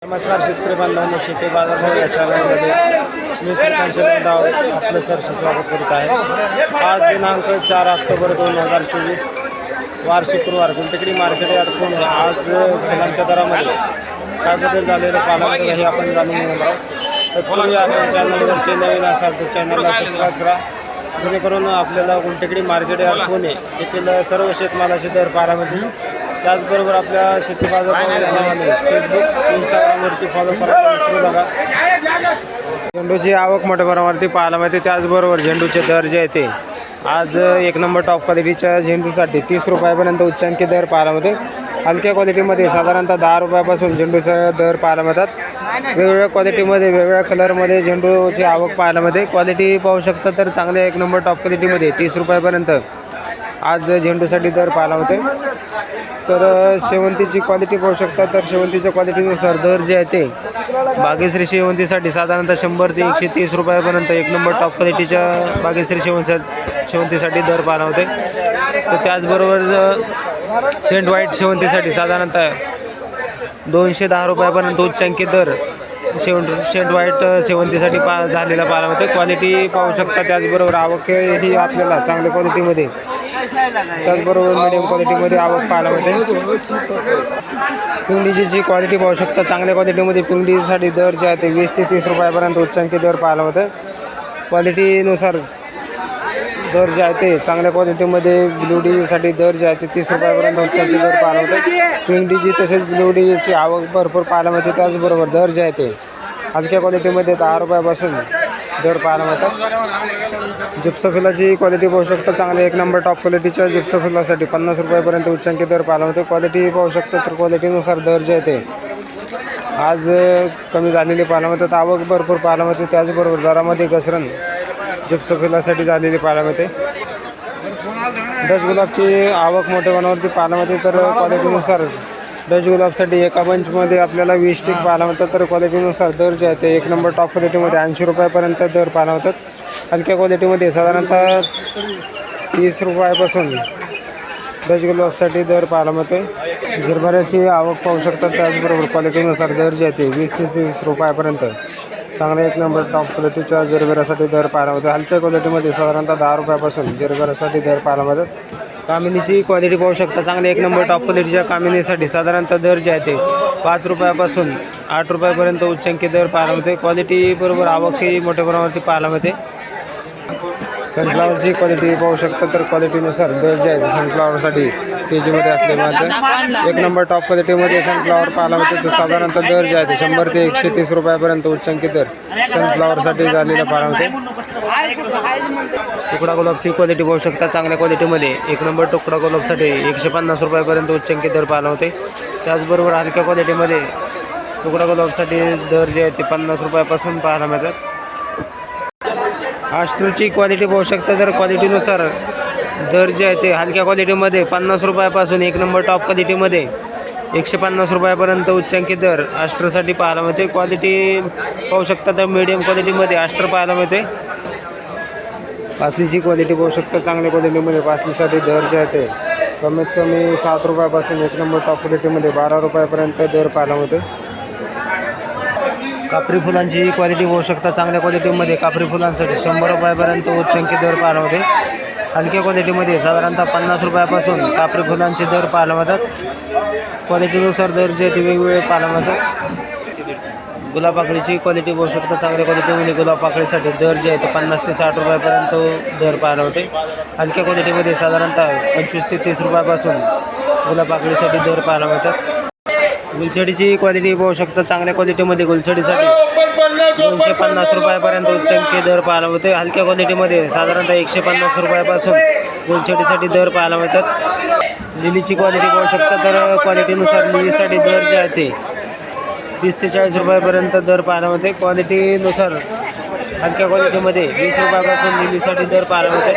नमस्कार शेतकरी बांधवांनो, शेती बाजार या चॅनलमध्ये मी सरपंच आपलं सरसे स्वागत करत आहे। आज दिनांक 4 ऑक्टोबर 2024 वार शुक्रवार गुंटेकडी मार्केट यार्ड पुणे। आज फुलांच्या दरामध्ये काय बदल झालेलं पाहण्याचं हे आपण जाणून घेणार आहोत। तर तुम्ही आपल्या चॅनलवरती नवीन असाल तर चॅनलला सबस्क्राईब करा, जेणेकरून आपल्याला गुंटेकडी मार्केट यार्ड पुणे येथील सर्व शेतमालाचे दर पाहायला मिळतील। त्याचबरोबर आपल्या शेती बाजार फेसबुक इंस्टाग्रामवरती फॉलो करायला विसरू नका। झेंडूची आवक मोठ्या प्रमाणावरती पाहायला मिळते। त्याचबरोबर झेंडूचे दर जे आहे ते आज एक नंबर टॉप क्वालिटीच्या झेंडूसाठी 30 रुपयापर्यंत उच्चांकी दर पाहायला मिळते। हलक्या क्वालिटीमध्ये साधारणतः 10 रुपयापासून झेंडूचा दर पाहायला मिळतात। वेगवेगळ्या क्वालिटीमध्ये वेगवेगळ्या कलरमध्ये झेंडूची आवक पाहायला मिळते। क्वालिटी पाहू शकता तर चांगल्या एक नंबर टॉप क्वालिटीमध्ये 30 रुपयापर्यंत आज झेंडूसाठी दर पाहायला मिळते। तर शेवंतीची क्वालिटी पाहू शकता तर शेवंतीच्या क्वालिटीनुसार दर जे आहे ते बागेश्री शेवंतीसाठी साधारणतः 100 ते 130 रुपयापर्यंत एक नंबर टॉप क्वालिटीच्या बागेश्री शेवंतीसाठी दर पाहायला होते। तर त्याचबरोबर सेंट व्हाईट शेवंतीसाठी साधारणतः 210 रुपयापर्यंत उच्चांकी दर सेंट व्हाईट शेवंतीसाठी झालेला पाहायला होते। क्वालिटी पाहू शकता। त्याचबरोबर आवक ही आपल्याला चांगल्या क्वालिटीमध्ये त्याचबरोबर मिडियम क्वालिटीमध्ये आवक पाहायला मिळते। पिंडीची क्वालिटी पाहू शकता। चांगल्या क्वालिटीमध्ये पिंडीसाठी दर जे आहे ते 20 ते 30 रुपयापर्यंत उच्चांकी दर पाहायला मिळते। क्वालिटीनुसार दर जे आहे ते चांगल्या क्वालिटीमध्ये ब्लूडीसाठी दर जे आहे ते 30 रुपयापर्यंत उच्चांकी दर पाहायला मिळते। पिंडीची तसेच ब्लूडीची आवक भरपूर पाहायला मिळते। त्याचबरोबर दर जे आहे ते हलक्या क्वालिटीमध्ये 10 रुपयापासून दर पाहायला मिळतात। जिप्सोफिलाची क्वालिटी पाहू शकता। चांगले एक नंबर टॉप क्वालिटीच्या जिप्सोफिलासाठी 50 रुपयापर्यंत उच्चांकी दर पाहायला मिळते। क्वालिटी पाहू शकता तर क्वालिटीनुसार दर जे आहे ते आज कमी झालेली पाहायला मिळतात। आवक भरपूर पाहायला मिळते। त्याचबरोबर दरामध्ये घसरण जिप्सोफिलासाठी झालेली पाहायला मिळते। डच गुलाबची आवक मोठ्या प्रमाणावरती पाहायला मिळते। तर क्वालिटीनुसार डच गुलाबसाठी एका बंचमध्ये आपल्याला 20 स्टिक पाहायला मिळतात। तर क्वालिटीनुसार दर जे आहे ते एक नंबर टॉप क्वालिटीमध्ये 80 रुपयापर्यंत दर पाहायला मिळतात। हलक्या क्वालिटीमध्ये साधारणतः 30 रुपयापासून डच गुलाबसाठी दर पाहायला मिळते। झिरभऱ्याची आवक पाहू शकतात। त्याचबरोबर क्वालिटीनुसार दर जे आहे ते 20 ते 30 रुपयापर्यंत चांगले एक नंबर टॉप क्वालिटीच्या झिरभऱ्यासाठी दर पाहायला मिळते। हलक्या क्वालिटीमध्ये साधारणतः 10 रुपयापासून झिरभऱ्यासाठी दर पाहायला मिळतात। कामिनीची क्वालिटी पाहू शकता। चांगले एक नंबर टॉप क्वालिटीच्या कामिनीसाठी साधारणतः दर जे आहे ते 5 रुपयापासून 8 रुपयापर्यंत उच्चांकी दर पाहायला मिळते। क्वालिटी बरोबर आवकही मोठ्या प्रमाणावरती पाहायला मिळते। सनफ्लावरची क्वालिटी पाहू शकता। तर क्वालिटीनुसार दर जे आहे सनफ्लावरसाठी तेजीमध्ये असल्यामुळे एक नंबर टॉप क्वालिटीमध्ये सनफ्लावर पाहायला मिळते। तर साधारणतः दर जे आहे ते 100 ते 130 रुपयापर्यंत उच्चांकी दर सनफ्लावरसाठी झालेला पाहायला मिळते। तुकडा गुलाबची क्वालिटी पाहू शकता। चांगल्या क्वालिटीमध्ये एक नंबर तुकडा गुलाबसाठी 150 रुपयापर्यंत उच्चांकी दर पाहायला होते। त्याचबरोबर हलक्या क्वालिटीमध्ये तुकडा गुलाबसाठी दर जे आहे ते 50 रुपयापासून पाहायला मिळतात। आस्ट्रोची क्वालिटी पाहू शकता। तर क्वालिटीनुसार दर जे आहे ते हलक्या क्वालिटीमध्ये 50 रुपयापासून एक नंबर टॉप क्वालिटीमध्ये 150 रुपयापर्यंत उच्चांकी दर आस्ट्रोसाठी पाहायला मिळते। क्वालिटी पाहू शकता तर मीडियम क्वालिटीमध्ये आस्ट्रो पाहायला मिळते। पासलीची क्वालिटी पाहू शकता। चांगल्या क्वालिटीमध्ये पासलीसाठी दर जे आहे ते कमीत कमी 7 रुपयापासून एक नंबर टॉप क्वालिटीमध्ये 12 रुपयापर्यंत दर पाहायला मिळते। कापरी फुलांची क्वालिटी पाहू शकता। चांगल्या क्वालिटीमध्ये कापरी फुलांसाठी 100 रुपयापर्यंत उच्चांकी दर पाहायला मिळते। हलक्या क्वालिटीमध्ये साधारणतः 50 रुपयापासून कापरी फुलांचे दर पाहायला मिळतात। क्वालिटीनुसार दर जे ते वेगवेगळे पाहायला मिळतात। गुलाबपाकळीची क्वालिटी पाहू शकता। चांगल्या क्वालिटीमध्ये गुलाबपाकळीसाठी दर जे आहे ते 50 ते 60 रुपयापर्यंत दर पाहायला मिळते। हलक्या क्वालिटीमध्ये साधारणतः 25 ते 30 रुपयापासून गुलाबपाकळीसाठी दर पाहायला मिळतात। गुलछडीची क्वालिटी पाहू शकता। चांगल्या क्वालिटीमध्ये गुलछडीसाठी 250 रुपयापर्यंत उच्चांकी दर पाहायला मिळते। हलक्या क्वालिटीमध्ये साधारणतः 150 रुपयापासून गुलछडीसाठी दर पाहायला मिळतात। लिलीची क्वालिटी पाहू शकता। तर क्वालिटीनुसार लिलीसाठी दर जे आहे ते 30 ते 40 रुपयापर्यंत दर पाहायला मिळते। क्वालिटीनुसार हलक्या क्वालिटीमध्ये 20 रुपयापासून लिलीसाठी दर पाहायला मिळते।